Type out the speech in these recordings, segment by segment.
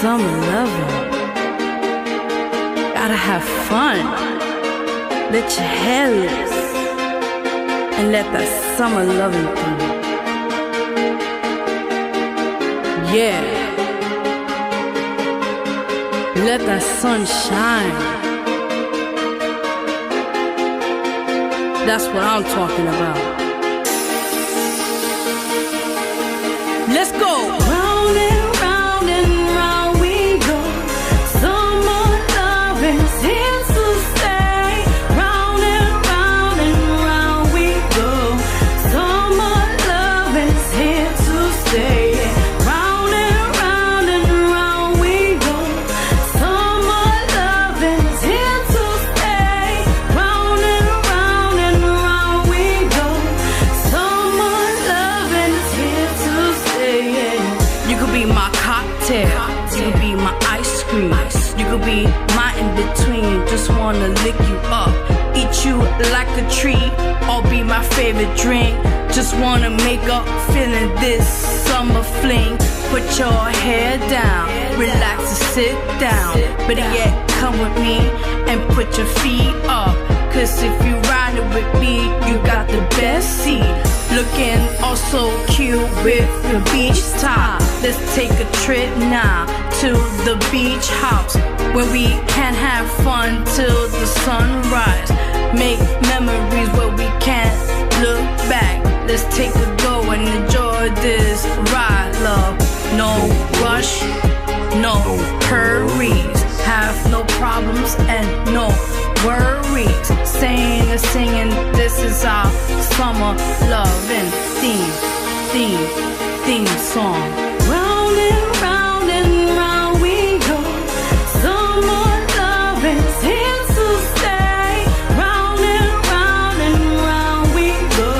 summer loving. Gotta have fun. Let your hair loose and let that summer loving through. Yeah. Let that sun shine. That's what I'm talking about. Let's go. Round and round and round we go. Summer loving is here to stay. Round and round we go. Summer loving is here to stay. Round and round we go. Summer loving is here to stay. Round and round we go. Summer loving is here to stay. You could be my cocktail, you could be my ice cream, you could be my in-between. Just wanna lick you up, eat you like a treat, or be my favorite drink. Just wanna make up, feeling this summer fling. Put your hair down, relax and sit down. Better yet, come with me and put your feet up. Cause if you riding with me, you got the best seat. Looking all so cute with your beach top. Let's take a trip now to the beach house, where we can have fun till the sunrise. Make memories where we can't look back. Let's take a go and enjoy this ride, love. No rush, no hurries. Have no problems and no worries. Singing, this is our summer loving theme song. Round and round we go. Summer loving is here to stay. Round and round we go.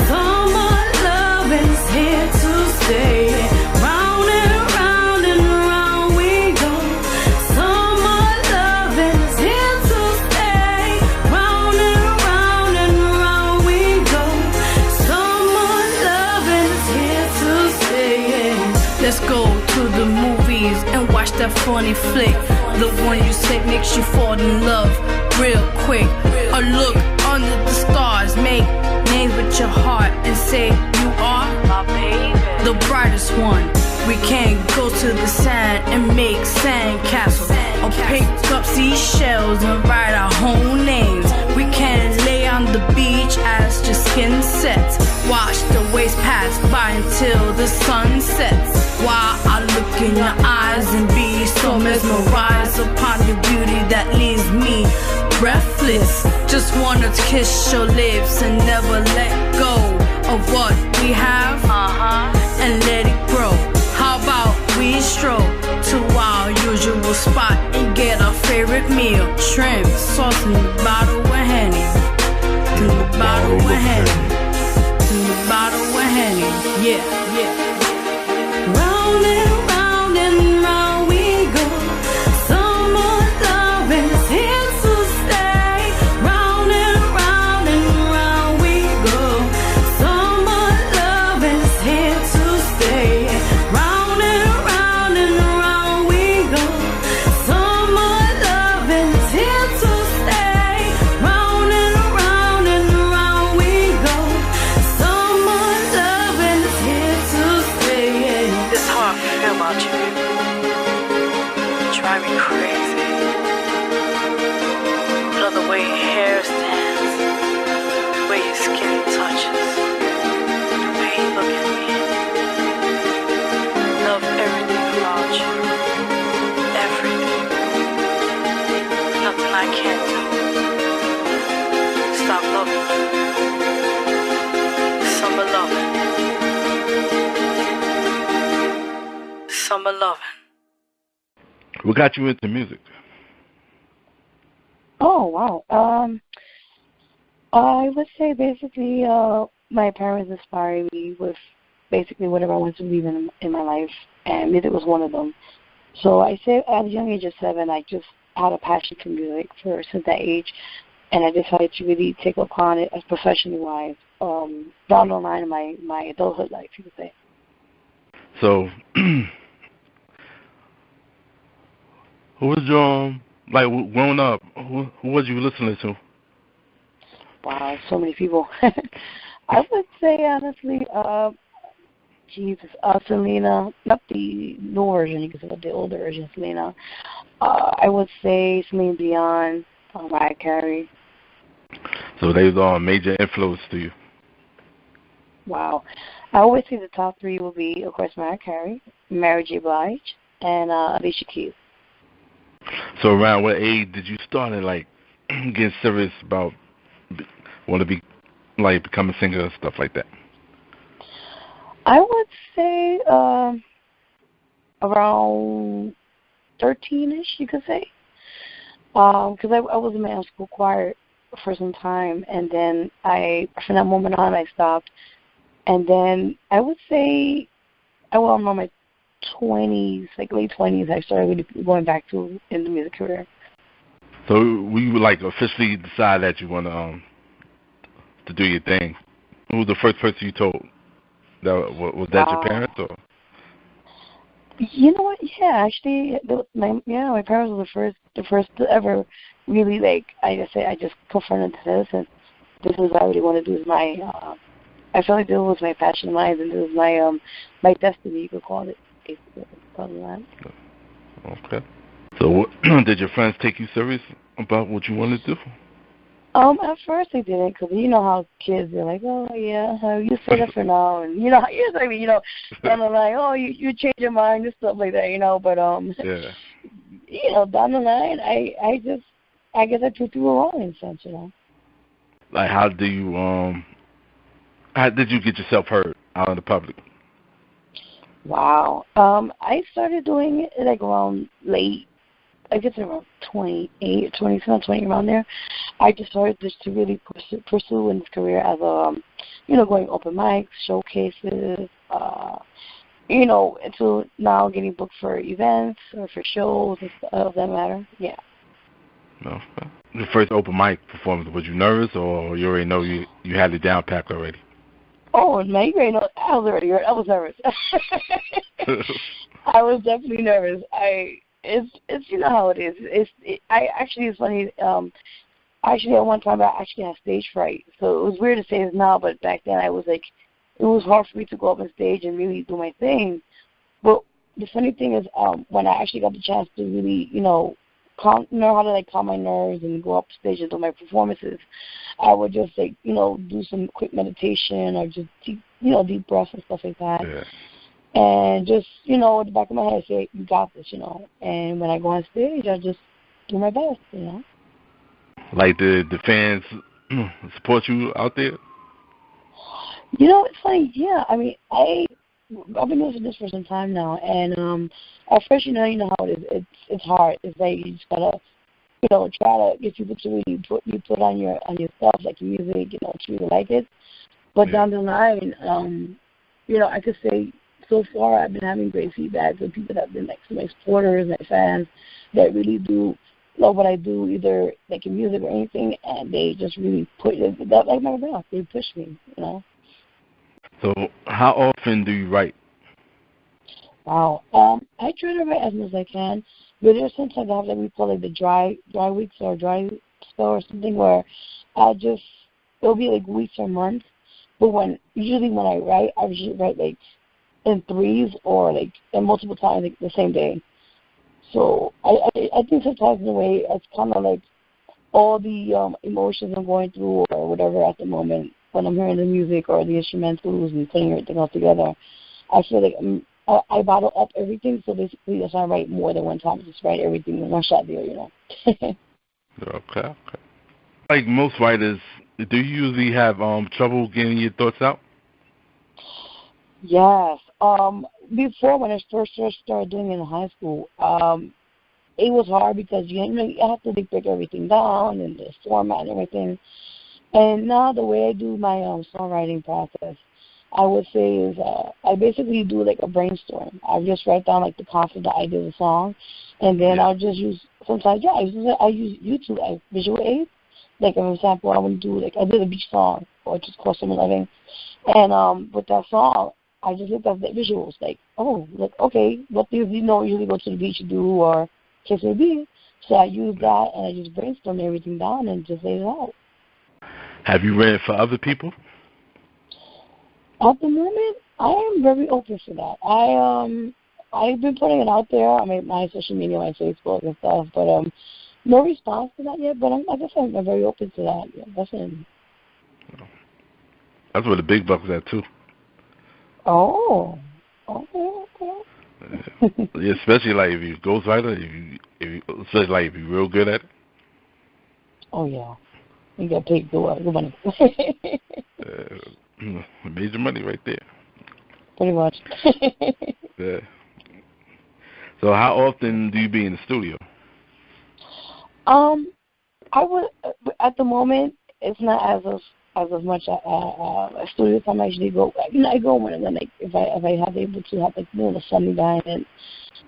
Summer loving is here to stay. Round and round we go. Summer loving is here to stay. Round and round we go. Summer loving is here to stay. Let's go to the movies and watch that funny flick. The one you say makes you fall in love real quick. Or look under the stars, make names with your heart and say you are my baby, the brightest one. We can go to the sand and make sand castles, or pick up seashells and write our whole names. We can lay on the beach as your skin sets. Watch the waves pass by until the sun sets. While I look in your eyes and be so mesmerized upon the beauty that leaves me breathless. Just wanna kiss your lips and never let go of what we have, and let it grow. How about we stroll to our usual spot and get our favorite meal? Shrimp, sauce in the bottle with Henny. In the bottle with Henny. In the bottle with Henny. Yeah. Round and round we go. Summer loving is here to stay. Round and round we go. Summer loving is here to stay. Round and round we go. Summer loving is here to stay. Round and round we go. Summer loving is here to stay. It's how I feel about you. You drive me crazy. Love the way your hair stands, the way your skin touches, the way you look at me. Love everything about you. Everything. Nothing I can't do. Stop loving you. Summer loving. Summer loving. What got you into music? Oh, wow. I would say basically my parents inspired me with basically whatever I wanted to believe in my life, and music was one of them. So I say at a young age of 7, I just had a passion for music since that age, and I decided to really take upon it as professionally-wise down the line in my adulthood life, you could say. So Who was your like growing up? Who was you listening to? Wow, so many people. I would say honestly, Selena, not the new version, you can say the older version, Selena. I would say Celine Dion, Mariah Carey. So they was all major influence to you. Wow. I always say the top three will be, of course, Mariah Carey, Mary J. Blige, and Alicia Keys. So around what age did you start like getting serious about want to be like become a singer and stuff like that? I would say around 13-ish, you could say, because I was in my own school choir for some time, and then from that moment on, I stopped. And then I would say, around my 20s, like late 20s, I started really going back in the music career. So we would like officially decide that you want to do your thing. Who was the first person you told? Was that your parents or? You know what? Yeah, actually, my parents were the first to ever really I just confronted this, and this is what I really want to do. Is I felt like this was my passion of mine, and this was my destiny. You could call it. That. Okay. So did your friends take you serious about what you wanted to do? At first they didn't, because you know how kids are like, oh yeah, you say that for now, and you know, down the line, oh you change your mind and stuff like that, but yeah, down the line, I guess I took people wrong in a sense, Like how did you get yourself heard out in the public? Wow, I started doing it like around late. I guess around 28, 27, 20, around there. I just started to really pursue in this career as going open mics, showcases, until now getting booked for events or for shows and stuff of that matter. Yeah. Okay. Your first open mic performance, was you nervous or you already know you had it down packed already? Oh, man, you already know. I was nervous. I was definitely nervous. It's you know how it is. It's funny. Actually, at one time I actually had stage fright, so it was weird to say this now, but back then I was like, it was hard for me to go up on stage and really do my thing. But the funny thing is, when I actually got the chance to really, know how to calm my nerves and go up stage and do my performances, I would just do some quick meditation or just deep breaths and stuff like that. Yeah. And just, at the back of my head, I say, you got this, And when I go on stage, I just do my best, Like the fans support you out there? It's funny. Yeah, I mean, I've been doing this for some time now, and at first, you know how it is. It's hard. It's like you just gotta, try to get people to really put on your stuff, like your music, to really like it. But down the line, I could say, so far, I've been having great feedback from people that have been my supporters, my fans, that really do love what I do, either in music or anything, and they just really put it like my mouth. They push me, So, how often do you write? Wow. I try to write as much as I can, but there's sometimes I have we call the dry weeks or dry spell or something where it'll be weeks or months. But usually when I write, I usually write in threes or in multiple times the same day. So I think sometimes in a way it's kind of all the emotions I'm going through or whatever at the moment when I'm hearing the music or the instrumentals and putting everything all together. I feel like I bottle up everything, so basically that's why I write more than one time. I just write everything in one shot deal, Okay. Like most writers, do you usually have trouble getting your thoughts out? Yes. Before, when I first started doing it in high school, it was hard because you have to break everything down and the format and everything. And now the way I do my songwriting process, I would say is I basically do a brainstorm. I just write down the concept, the idea of the song, and then I'll just use sometimes I use YouTube as visual aids. For example, I want to do I did a beach song or just called Summer Loving, and with that song, I just looked at the visuals, okay, what do you usually go to the beach to do, or case may be. So I used that and I just brainstormed everything down and just laid it out. Have you read for other people? At the moment, I am very open to that. I've been putting it out there on my social media, my Facebook and stuff, but no response to that yet. But like I said, I'm very open to that. Yeah, definitely. That's where the big bucks at too. Oh, okay. Yeah, especially like if you ghostwriter, especially like if you're real good at it. Oh yeah, you got paid good money. Major money right there. Pretty much. Yeah. So how often do you be in the studio? I would at the moment it's not as much a studio time. I usually go. I go when if I have able to have the Sunday behind it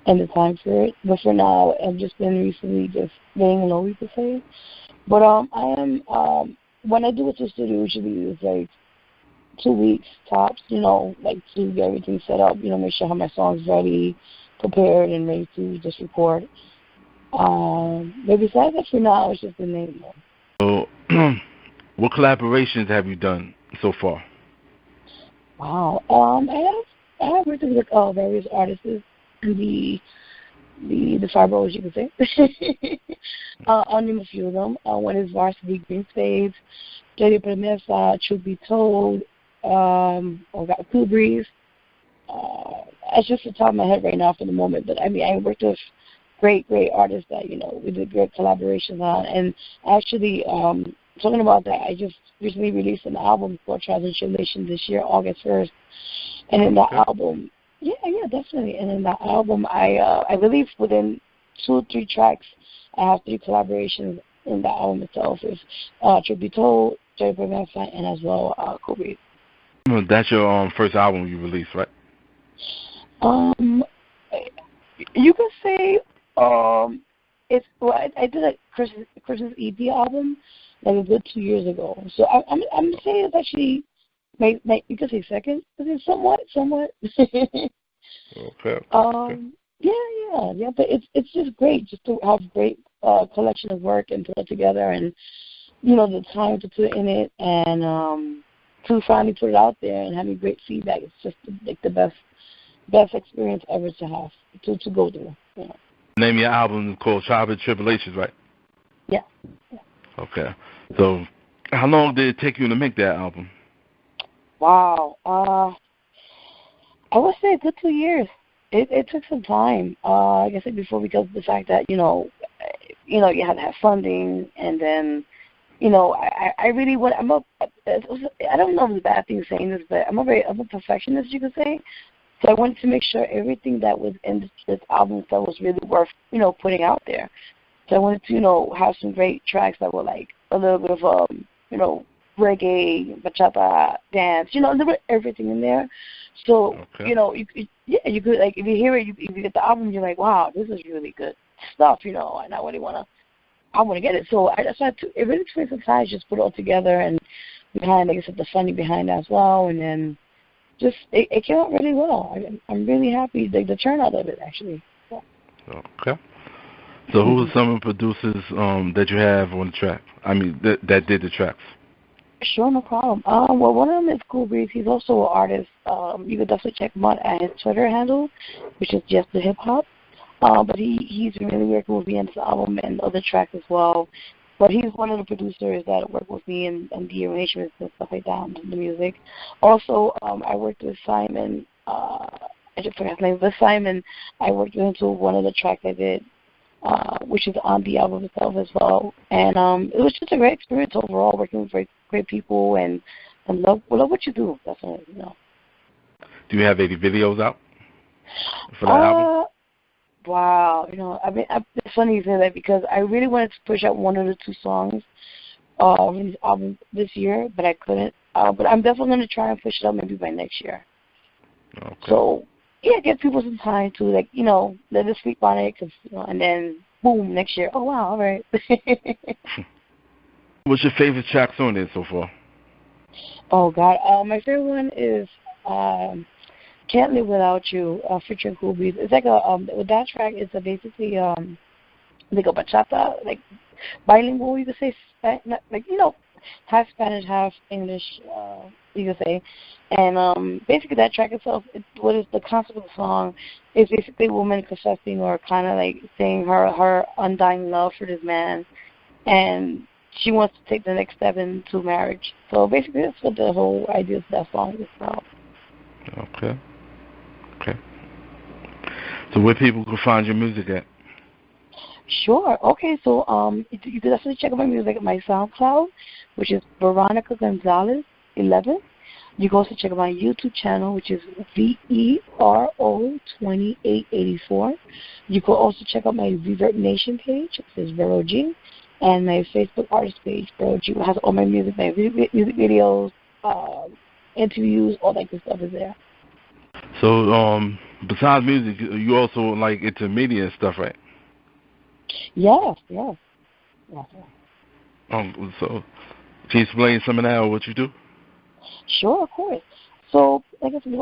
and the time for it. But for now, I've just been recently just laying low, you could say. But I am when I do it to the studio, usually it's like 2 weeks tops. Like to get everything set up. Make sure I have my songs ready, prepared, and ready to just record. But besides that, for now, it's just the name. So, what collaborations have you done so far? Wow. I have worked with various artists in the fibros, you could say. I'll name a few of them. One is Varsity Green Spades, Dirty Promesa, Truth Be Told, got Cool Breeze. That's just the top of my head right now for the moment. But I worked with great artists that we did great collaborations on. And actually, talking about that, I just recently released an album called Trials and Tribulation this year, August 1st. And in that album, yeah, definitely. And in that album, I believe within 2 or 3 tracks, I have 3 collaborations in that album itself. It's Truth Be Told, Jerry Berman, and as well Kobe. That's your first album you released, right? You could say it's I did a Christmas EP album like a good 2 years ago. So I'm saying it's actually you could say second. I think somewhat. Okay. Yeah. But it's just great just to have great collection of work and put it together, and the time to put in it, and to finally put it out there and having great feedback. It's just like the best experience ever to have to go through. The name of your album is called Trials and Tribulations, right? Yeah. Okay. So, how long did it take you to make that album? Wow. I would say a good 2 years. It took some time. Like I said before, because of the fact that you had to have funding, and then I really want. I don't know if it's a bad thing saying this, but I'm a perfectionist, you could say. So I wanted to make sure everything that was in this album that was really worth putting out there. So I wanted to have some great tracks that were like a little bit of reggae, bachata, dance, a little bit of everything in there. So okay. You could like if you hear it, if you get the album, you're like, wow, this is really good stuff, and I really want to get it. So it really took some time to just put it all together, and behind, like I said, the funding behind that as well, and then just it came out really well. I'm really happy, like the turnout of it actually. Yeah. Okay. So who are some of the producers that you have on the track? That did the tracks? Sure, no problem. Well, one of them is Cool Breeze. He's also an artist. You could definitely check him out at his Twitter handle, which is Just the Hip Hop. But he's been really working with me on this album and other tracks as well. But he's one of the producers that work with me and the arrangements and stuff like that, and the music. Also, I worked with Simon. I just forgot his name, but Simon. I worked with him to one of the tracks I did, which is on the album itself as well. And it was just a great experience overall, working with great people, and love what you do. Definitely, Do you have any videos out for that album? Wow, it's funny you say that because I really wanted to push out 1 or 2 songs from this album this year, but I couldn't. But I'm definitely going to try and push it out maybe by next year. Okay. So, give people some time to, let them sleep on it, and then, boom, next year. Oh, wow, all right. What's your favorite tracks on there so far? Oh, God. My favorite one is Can't Live Without You, featuring Cool Breeze. It's like with that track, it's basically, they go bachata, like bilingual, you could say, like, half Spanish, half English, you could say. And basically that track itself, what is the concept of the song is basically a woman confessing or kind of like saying her undying love for this man, and she wants to take the next step into marriage. So basically that's what the whole idea of that song is about. Okay. So where people can find your music at? Sure. Okay, so you can definitely check out my music at my SoundCloud, which is Veronica Gonzalez 11. You can also check out my YouTube channel, which is VERO 2884. You can also check out my Reverb Nation page, it says Vero G, and my Facebook artist page, Vero G, has all my music, my music videos, interviews, all that good stuff is there. So besides music, you also like into media and stuff, right? Yes. So can you explain some of that or what you do? Sure, of course. So, like I said,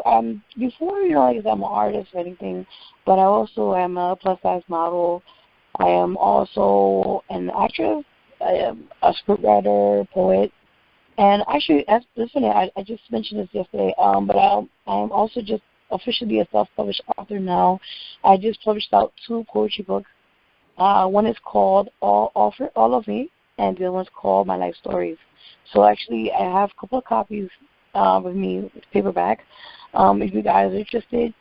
before, like I said, I'm an artist or anything, but I also am a plus-size model. I am also an actress. I am a scriptwriter, poet. And actually, this funny, I just mentioned this yesterday, but I am also just officially a self-published author now. I just published out 2 poetry books. One is called All of Me, and the other one's called My Life Stories. So actually, I have a couple of copies with me, with paperback. If you guys are interested,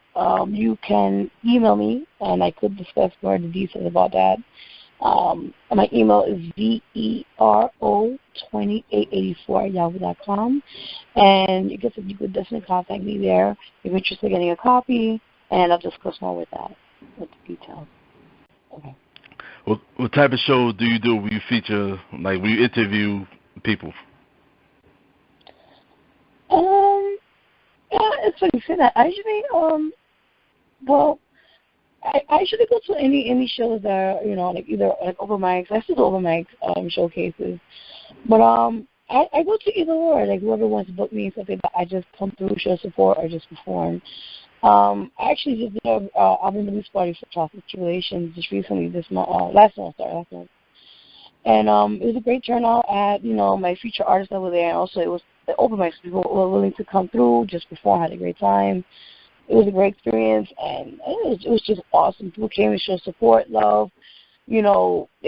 you can email me, and I could discuss more of the details about that. My email is vero2884@yahoo.com, and you could definitely contact me there if you're interested in getting a copy, and I'll discuss more with that, with the details. Okay. What type of shows do you do where you feature, like, where you interview people? It's funny you say that. I usually, I usually go to any shows that are, like either like open mics. I still do open mics, showcases, but I go to either or. Like whoever wants to book me and stuff like that, I just come through, show support, or just perform. I actually just did an album release party for Chocolate Tribulation just recently last month. And it was a great turnout at, my featured artists that were there, and also it was the open mics. People were willing to come through, just perform, had a great time. It was a great experience, and it was just awesome. People came and showed support, love. They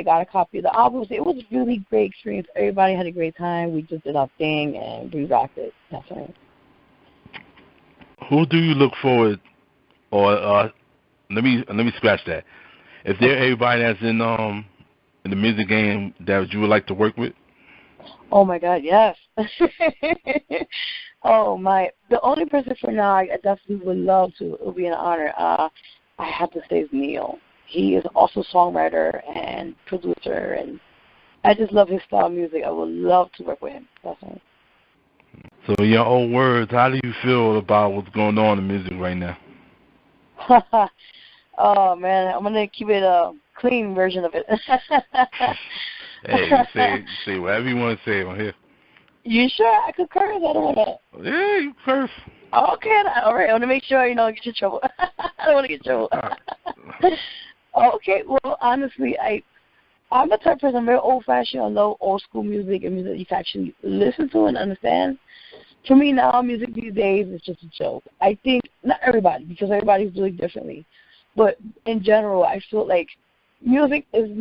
got a copy of the albums. It was a really great experience. Everybody had a great time. We just did our thing, and we rocked it. That's right. Who do you look forward, or let me scratch that. Is there anybody that's in the music game that you would like to work with? Oh my God, yes. The only person for now I definitely would love to. It would be an honor. I have to say is Neil. He is also a songwriter and producer, and I just love his style of music. I would love to work with him. Definitely. So in your own words, how do you feel about what's going on in music right now? Oh man, I'm gonna keep it a clean version of it. Hey, you say whatever you want to say on here. You sure I could curse? I don't want to. Yeah, you curse. Okay, all right. I want to make sure I don't get in trouble. I don't want to get in trouble. Okay, well, honestly, I'm the type of person, I'm very old-fashioned. I love old-school music and music that you can actually listen to and understand. For me now, music these days is just a joke. I think, not everybody, because everybody's doing it differently, but in general, I feel like music doesn't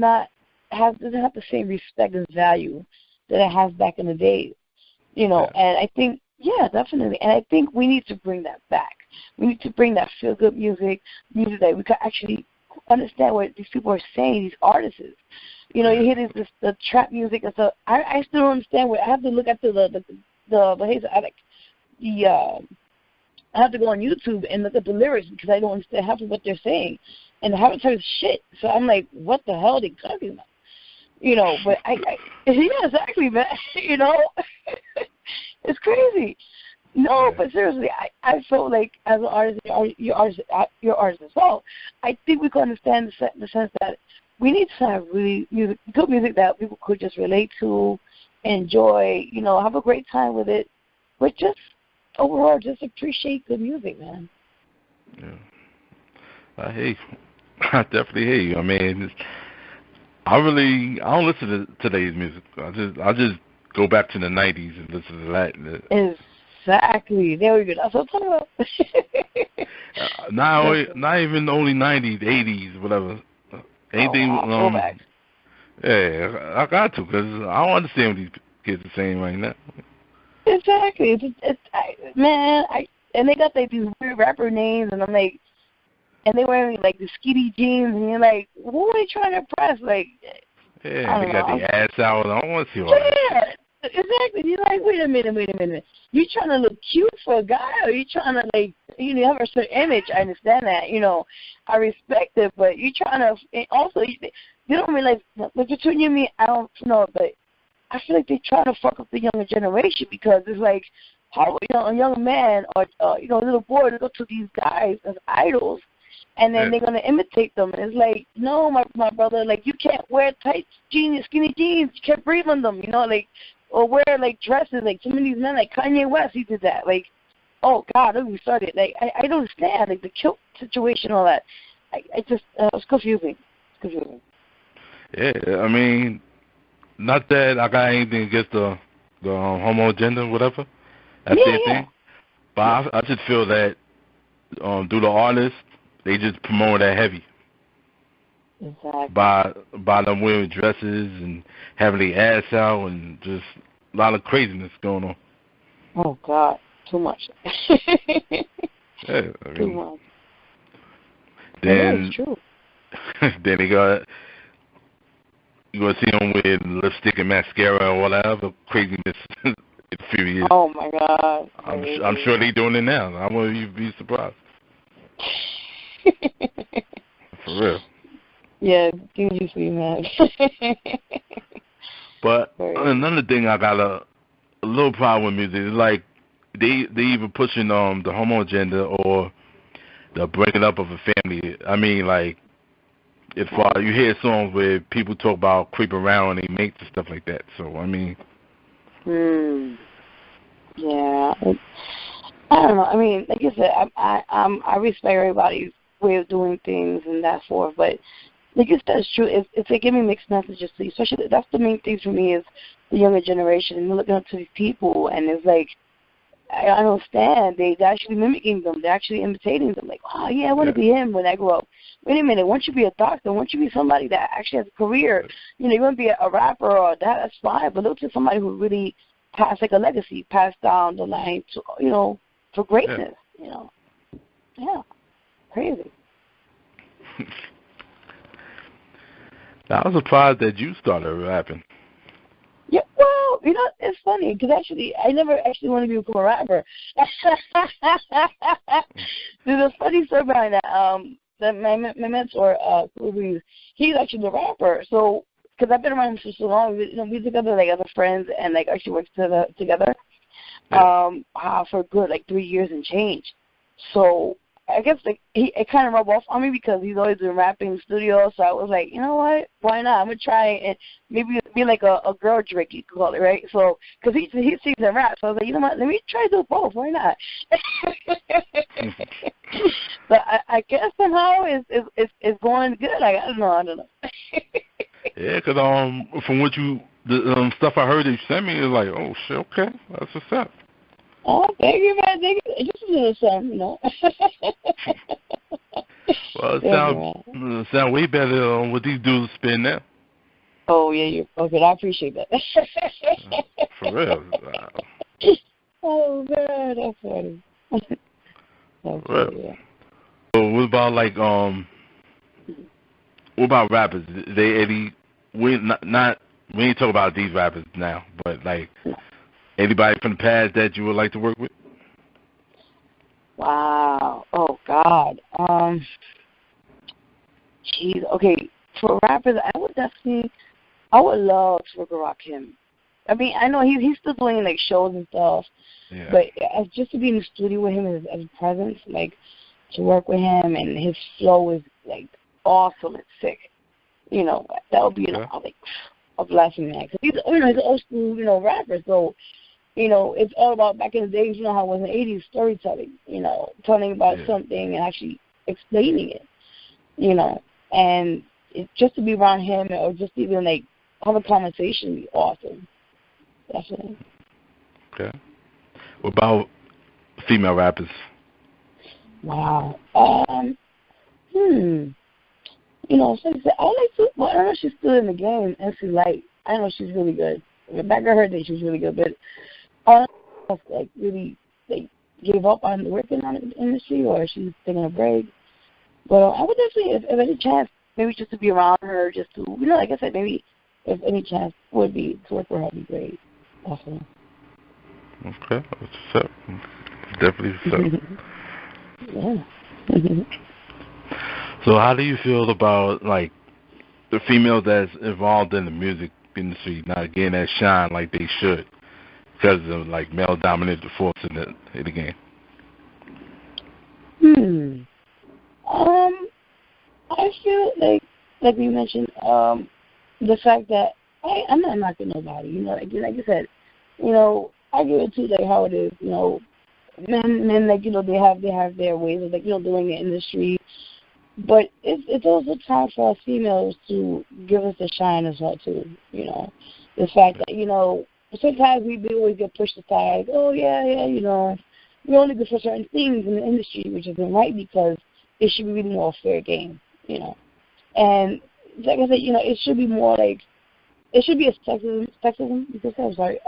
have the same respect and value that it has back in the days, And I think, yeah, definitely, and I think we need to bring that back. We need to bring that feel-good music that we can actually understand what these people are saying, these artists. You hear the trap music and stuff. I still don't understand what. I have to look at I have to go on YouTube and look at the lyrics because I don't understand half of what they're saying, and half of the time it's shit. So I'm like, what the hell are they talking about? But yeah, exactly, man. It's crazy. No, but seriously, I feel like as an artist, you're artist as well. I think we can understand the sense that we need to have really good music that people could just relate to, enjoy, have a great time with it, but just overall just appreciate good music, man. Yeah, I definitely hear you. I mean, I don't listen to today's music. I just go back to the 90s and listen to that. Exactly. There we go. That's what I'm talking about. Not even only 90s, 80s, whatever. Anything. Go back. Yeah, I got to, because I don't understand what these kids are saying right now. Exactly. And they got like these weird rapper names, and I'm like, and they wearing like the skinny jeans, and you're like, who are they trying to impress? Like, yeah, they got the ass out. I don't want to see all that. Yeah, exactly. You're like, wait a minute. You trying to look cute for a guy, or you trying to like, have a certain image? I understand that. I respect it, but you trying to. And also, they don't realize. Like between you and me, I don't know, but I feel like they're trying to fuck up the younger generation, because it's like, how a young man or a little boy to go to these guys as idols, and then they're gonna imitate them. And it's like, no, my brother, like, you can't wear tight jeans, skinny jeans. You can't breathe on them, like, or wear like dresses. Like some of these men, like Kanye West, he did that. Like, oh God, don't we started. Like, I don't understand, like the kilt situation, all that. I just it's confusing. Yeah, I mean, not that I got anything against the homo agenda, whatever. That's their thing. But I just feel that through the artists, they just promote that heavy. Exactly. By them wearing dresses and having their ass out, and just a lot of craziness going on. Oh God, too much. Yeah, too much. Then it's true. Then you gonna see them with lipstick and mascara or whatever craziness in a few years. Oh my God. I'm sure they're doing it now. I wouldn't even be surprised. For real. Yeah, do you see, man? But another thing I got a little problem with music is like they even pushing the homo agenda or the breaking up of a family. I mean, like, if you hear songs where people talk about creeping around and they mates and stuff like that. So I mean. Yeah. I don't know. I mean, like you said, I respect everybody's way of doing things and that forth, but like you said, it's true. It's like giving mixed messages to you. Especially, that's the main thing for me, is the younger generation. And you're looking up to these people, and it's like, I understand. They're actually mimicking them. They're actually imitating them. Like, oh, yeah, I want to be him when I grow up. Wait a minute. Once you be a doctor, once you be somebody that actually has a career, you want to be a rapper or that's fine. But look to somebody who really passed like a legacy, passed down the line to, for greatness. Yeah, crazy. I was surprised that you started rapping. Yeah, well, it's funny because actually, I never actually wanted to become a rapper. There's a funny story behind that. That my mentor, he's actually the rapper. So, because I've been around him for so long, we together like other friends and like actually worked together for a good like 3 years and change. So I guess like it kind of rubbed off on me because he's always been rapping in the studio. So I was like, you know what? Why not? I'm gonna try and maybe be like a girl Drake, you could call it, right? So because he sings and raps, so I was like, you know what? Let me try to do both. Why not? But I guess somehow it's going good. Like I don't know. Yeah, because from what the stuff I heard that you sent me, is like, oh shit, okay, that's what's up. Oh, thank you, man. Thank you. Just a little something, Well, it sound way better on what these dudes spin now. Oh, yeah, you're okay. I appreciate that. For real. Oh, man, that's funny. For real. Yeah. So what about what about rappers? We ain't talking about these rappers now, but like. Anybody from the past that you would like to work with? Wow. Oh, God. Jeez. Okay, for rappers, I would love to rock him. I mean, I know he's still doing, like, shows and stuff. Yeah. But just to be in the studio with him as a presence, like, to work with him, and his flow is, like, awesome and sick. That would be, like, a blessing, man. Because he's an old school, rapper, so... it's all about back in the days, how it was in the 80s, storytelling, telling about something and actually explaining it, and just to be around him or just even like have a conversation would be awesome. Definitely. Okay. What about female rappers? Wow. You know, so I like to. Well, I don't know if she's still in the game. MC Light. I know she's really good. Back in her day, she was really good, but I don't know if like really like gave up on working on the industry or she's taking a break. But I would definitely, if any chance, maybe just to be around her, just to, you know, like I said, maybe if any chance would be to work with her, would be great. Definitely. Okay, what's up? Definitely what's up. Yeah. So how do you feel about, like, the females that's involved in the music industry not getting that shine like they should because of, like, male-dominated force in the game? I feel like we mentioned, the fact that I'm not knocking nobody, you know, like I said, you know, I give it to like how it is, you know, men like, you know, they have their ways of like, you know, doing the industry, but it's also time for us females to give us the shine as well too, you know, the fact that, you know, sometimes we always get pushed aside, oh yeah, you know, we're only good for certain things in the industry, which isn't right because it should be really more fair game, you know. And like I said, you know, it should be more like, it should be a sexism you could say, I'm sorry,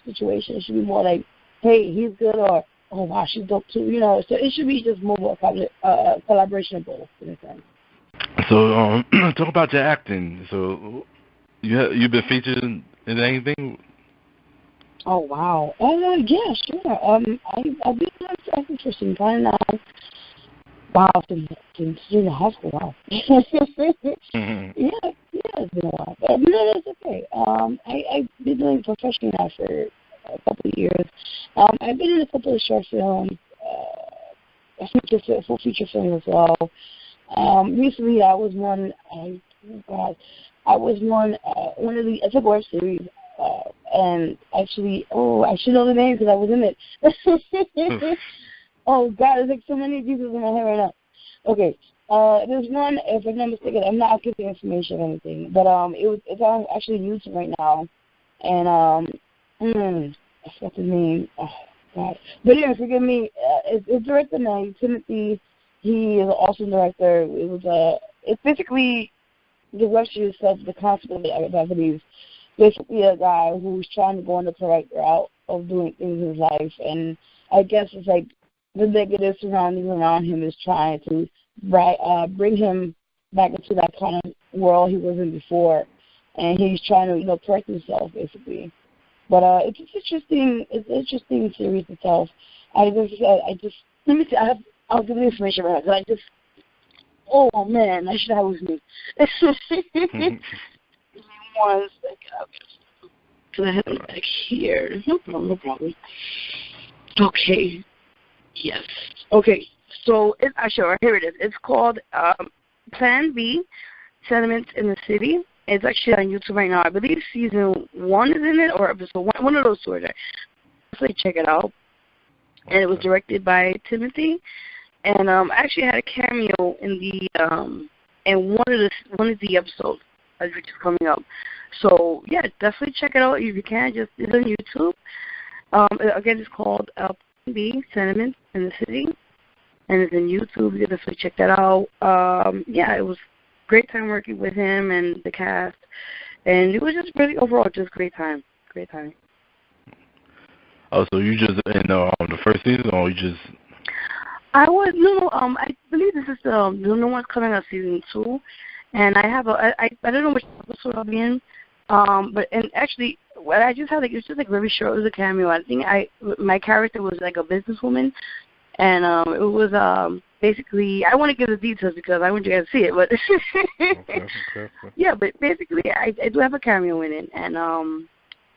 situation. It should be more like, hey, he's good, or oh wow, she's dope too, you know. So it should be just more collaboration of both in a sense. So talk about your acting. So you've been featured in anything? Oh wow. Yeah, sure. I've been acting for some time now. Wow, since junior high school. Wow. Mm-hmm. Yeah, it's been a while, but no, that's okay. I've been doing professionally now for a couple of years. I've been in a couple of short films, a full feature film as well. Recently, I was one. One of the. I took a web series, and actually, I should know the name because I was in it. Oh God, there's like so many pieces in my head right now. Okay, there's one. If I'm not mistaken, I'm not giving information or anything, but it's on actually YouTube right now, and I forgot the name. Oh God, but anyway, forgive me. It's directed by Timothy. He is an awesome director. It's basically the web series itself. The concept of it, I believe, basically a guy who's trying to go on the correct route of doing things in his life, and I guess it's like the negative surroundings around him is trying to bring him back into that kind of world he was in before, and he's trying to, you know, correct himself basically. But it's interesting. It's an interesting series itself. I just let me see. I'll give you the information right now. Oh man, I should have with me. One second. Can I have it back here? No problem. Okay. Yes. Okay. So here it is. It's called Plan B, Sentiments in the City. It's actually on YouTube right now. I believe season 1 is in it, or episode 1 of those two are there. So check it out. And it was directed by Timothy. And I actually had a cameo in one of the episodes which is coming up. So yeah, definitely check it out if you can. It's on YouTube. Again, it's called Plan B, Sentiments in the City, and it's on YouTube. You can definitely check that out. Yeah, it was great time working with him and the cast, and it was just really overall just great time. Great time. Oh, so you just in the first season, or you just? I believe this is the new one's coming out, season 2, and I have I don't know which episode I'll be in, but actually what I just had it's just very short. It was a cameo. I think my character was like a businesswoman, and it was basically, I want to give the details because I want you guys to see it, but okay. Yeah, but basically I do have a cameo in it, and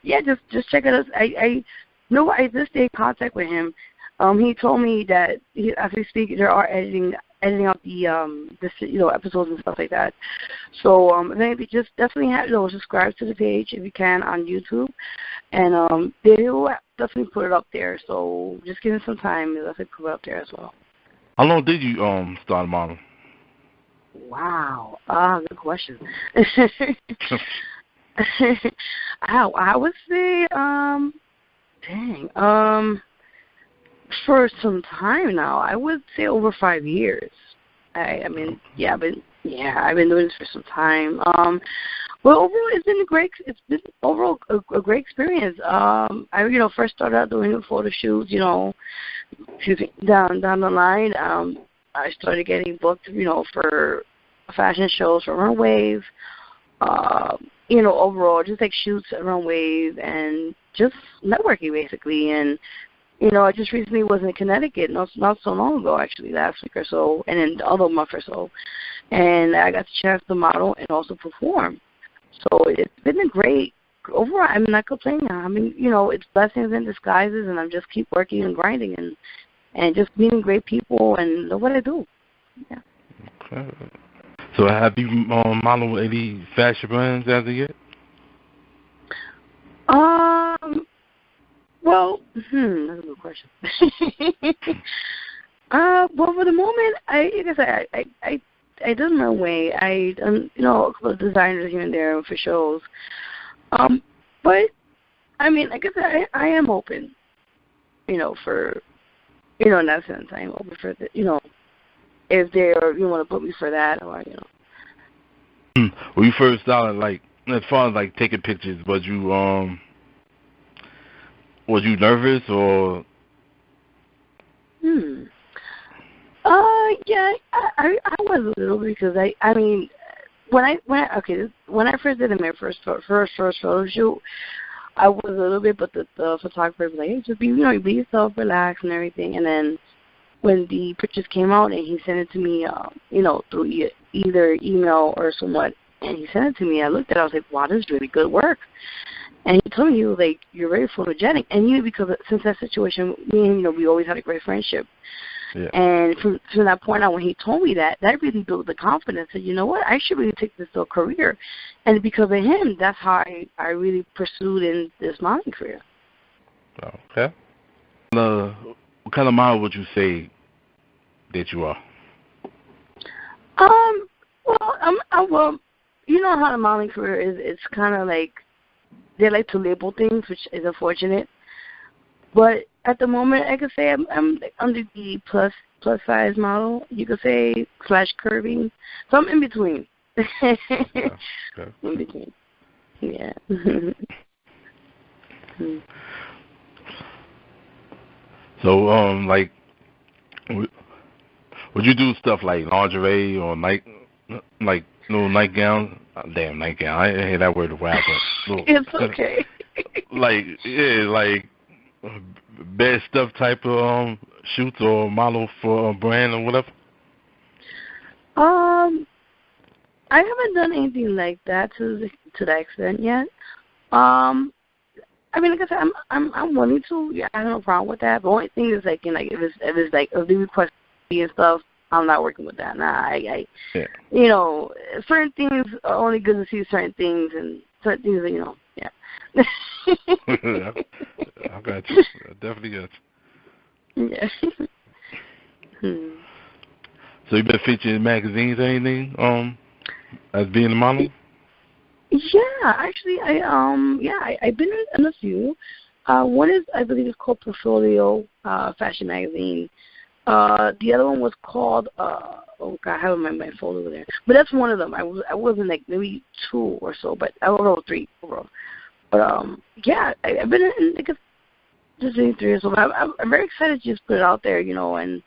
yeah, just check it out. I know I just stay in contact with him. He told me that as we speak, they are editing out the episodes and stuff like that. So maybe just definitely subscribe to the page if you can on YouTube, and they will definitely put it up there. So just give it some time, they'll definitely put it up there as well. How long did you start modeling? Wow. Good question. I would say, for some time now, I would say over 5 years. I've been doing this for some time. Well, overall, it's been a great experience. I first started out doing photo shoots, down the line. I started getting booked, for fashion shows for runways. Overall, just like shoots at runways and just networking basically. And I just recently was in Connecticut, not so long ago, actually, last week or so, and in the other month or so, and I got the chance to model and also perform. So it's been a great overall. I'm not complaining. I mean, it's blessings in disguises, and I'm just keep working and grinding and just meeting great people and know what I do. Yeah. Okay. So have you modeled any fashion brands as of yet? Well, that's a good question. Well, for the moment, I done my way. I done, a couple of designers here and there for shows. But I mean, I guess I am open, for, in that sense, I am open for the, if they want to put me for that or, When you first started, like, as far as like taking pictures, was you nervous or? Yeah, I was a little because I mean, when I first did my first photo shoot, I was a little bit, but the photographer was like, hey, just be yourself, relax and everything. And then when the pictures came out and he sent it to me, through either email or somewhat, and he sent it to me, I looked at it, I was like, wow, this is really good work. And he told me, he was like, you're very photogenic. And because since that situation, me and we always had a great friendship. Yeah. And from that point on, when he told me that really built the confidence that, you know what, I should really take this to a career. And because of him, that's how I really pursued in this modeling career. Okay. What kind of model would you say that you are? Well, you know how the modeling career is. It's kind of like they like to label things, which is unfortunate. But at the moment, I could say I'm under the plus size model. You could say / curvy. So I'm in between. Okay. In between. Yeah. So, like, would you do stuff like lingerie or like little nightgowns? Damn, nightgown. I hate that word a while, but it's okay. like bad stuff type of shoots or model for a brand or whatever. I haven't done anything like that to that extent yet. I mean, like I said, I'm willing to. Yeah, I have no problem with that. The only thing is if they request me and stuff, I'm not working with that. Nah, certain things are only good to see certain things, and certain things, yeah. I got you. I definitely got you. Yeah. So you've been featured in magazines or anything, as being a model? Yeah, actually, I've been in a few. One is, I believe, it's called Portfolio Fashion Magazine. The other one was called, I have my folder over there. But that's one of them. I was in like maybe 2 or so, but I wrote 3 overall. But I've been in just doing 3 or so. But I'm very excited to just put it out there, and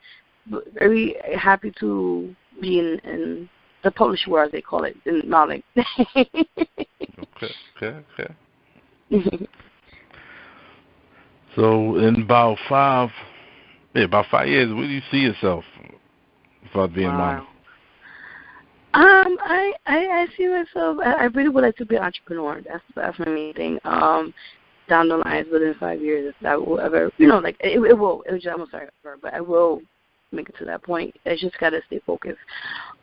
very happy to be in the published world, as they call it, in modeling. Okay. So in about 5 years, where do you see yourself for being a model? I see myself. I really would like to be an entrepreneur. That's my main thing. Down the line, within 5 years, if that will ever, it will. I'm sorry, but I will make it to that point. I just gotta stay focused.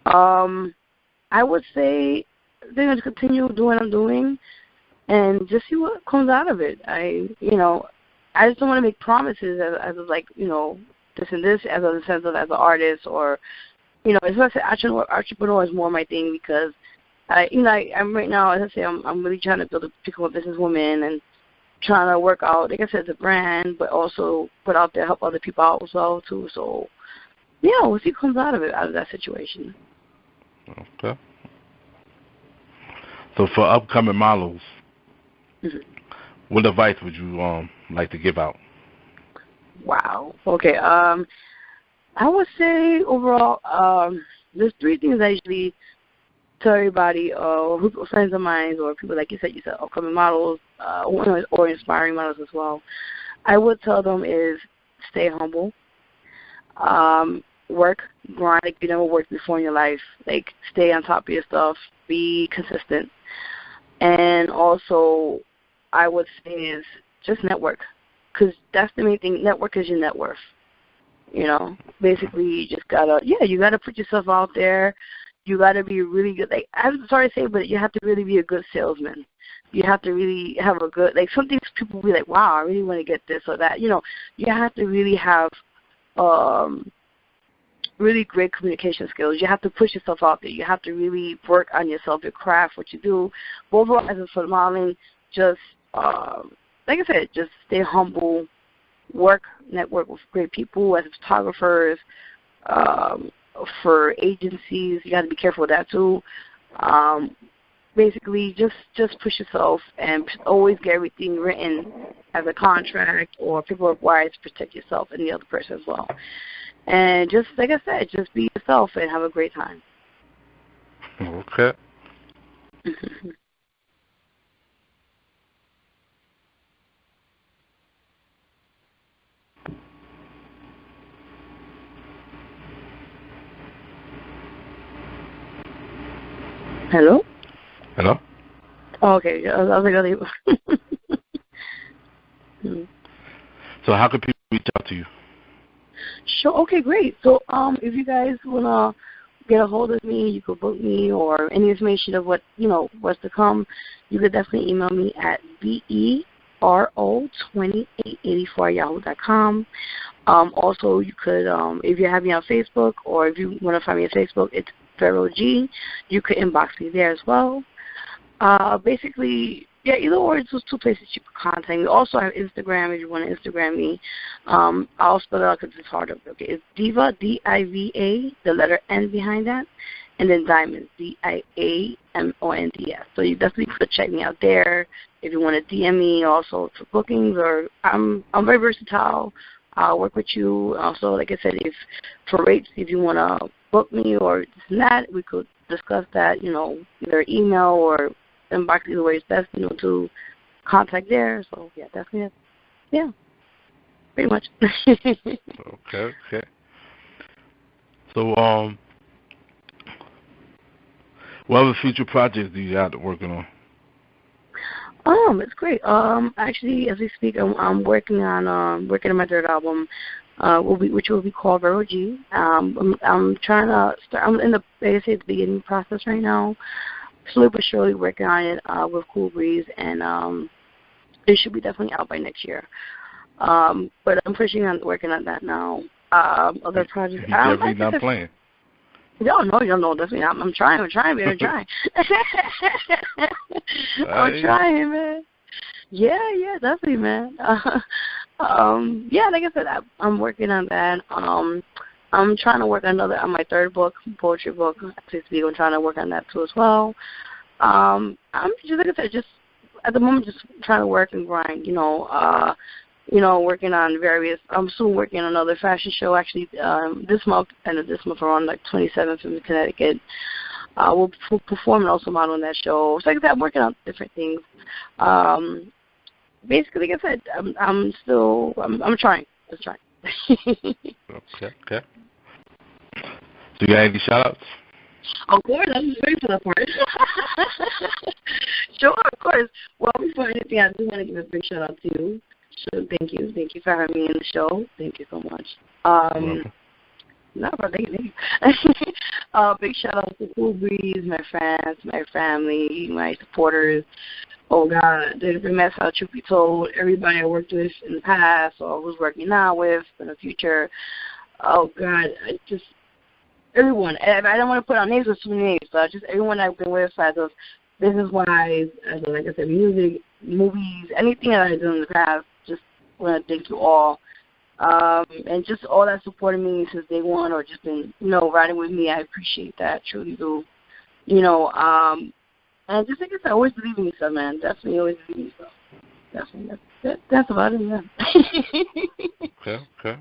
I would say they're going to continue doing what I'm doing and just see what comes out of it. I just don't want to make promises as like, this and this as a sense of as an artist or especially entrepreneur is more my thing because I'm right now, as I say, I'm really trying to become a businesswoman and trying to work out, like I said, the brand, but also put out there, help other people out as well too. So, we'll see what comes out of that situation. Okay. So for upcoming models, what advice would you like to give out? Wow. Okay. I would say overall, there's 3 things I usually tell everybody, friends of mine or people like you said, upcoming models, or inspiring models as well. I would tell them is stay humble, work, grind like you never worked before in your life. Like stay on top of your stuff, be consistent, and also I would say is just network, because that's the main thing. Network is your net worth. Basically you just gotta put yourself out there. You gotta be really good. Like I'm sorry to say, but you have to really be a good salesman. You have to really have a good, like some things people will be like, wow, I really want to get this or that. You have to really have really great communication skills. You have to push yourself out there. You have to really work on yourself, your craft, what you do. But overall, as for modeling, just like I said, just stay humble, network with great people as photographers. For agencies, you got to be careful with that too. Basically, just push yourself and always get everything written as a contract or paperwork-wise to protect yourself and the other person as well. And just like I said, just be yourself and have a great time. Okay. Hello? Hello? Oh, okay. I was like, So how can people reach out to you? Sure. Okay, great. So if you guys want to get a hold of me, you could book me or any information of what's to come, you could definitely email me at vero2884@yahoo.com. Also, you could, if you have me on Facebook or if you want to find me on Facebook, it's Vero G. You could inbox me there as well. Basically, either or, it's those 2 places you can contact me. Also, I have Instagram if you want to Instagram me. I'll spell it out because it's harder. Okay, it's Diva, D-I-V-A, the letter N behind that, and then Diamonds, D-I-A-M-O-N-D-S. So you definitely could check me out there if you want to DM me also for bookings. Or I'm very versatile. I'll work with you. Also, like I said, if for rates, if you want to book me or this and that, we could discuss that, either email or inbox, either way is best, to contact there. So, definitely. Yeah, pretty much. Okay. So, what other future projects do you got working on? It's great. Actually, as we speak, I'm working on my 3rd album, which will be called Vero G. I'm trying to start. I'm in the the beginning process right now, slowly but surely working on it with Cool Breeze, and it should be definitely out by next year. But I'm pushing on working on that now. Other projects. You're definitely not playing. No, definitely. I'm trying, man. I'm trying. I'm trying, man. Yeah, definitely, man. Like I said, I'm working on that. I'm trying to work on my 3rd book, poetry book. I'm trying to work on that too as well. I'm just, like I said, just at the moment, just trying to work and grind. Working on various. I'm soon working on another fashion show. Actually, this month, end of this month, around like 27th in Connecticut. We'll perform and also model on that show. So like I said, I'm working on different things. Basically, like I said, I'm trying. Just trying. Okay. So you got any shout-outs? Of course, I'm waiting for that part. Sure, of course. Well, before anything, I do want to give a big shout-out to you. So thank you for having me in the show. Thank you so much. Thank you. Big shout out to Cool Breeze, my friends, my family, my supporters. Oh God, the mess out, truth be told, everybody I worked with in the past or who's working now with in the future. Oh God, everyone. And I don't want to put out names with too many names, but just everyone I've been with, aside of business-wise, like I said, music, movies, anything that I've done in the past. Just want to thank you all. And just all that supported me since day one, or just been, riding with me. I appreciate that, truly do. And just like I said, always believe in yourself, man. Definitely always believe in yourself. Definitely. That's about it, yeah. Okay.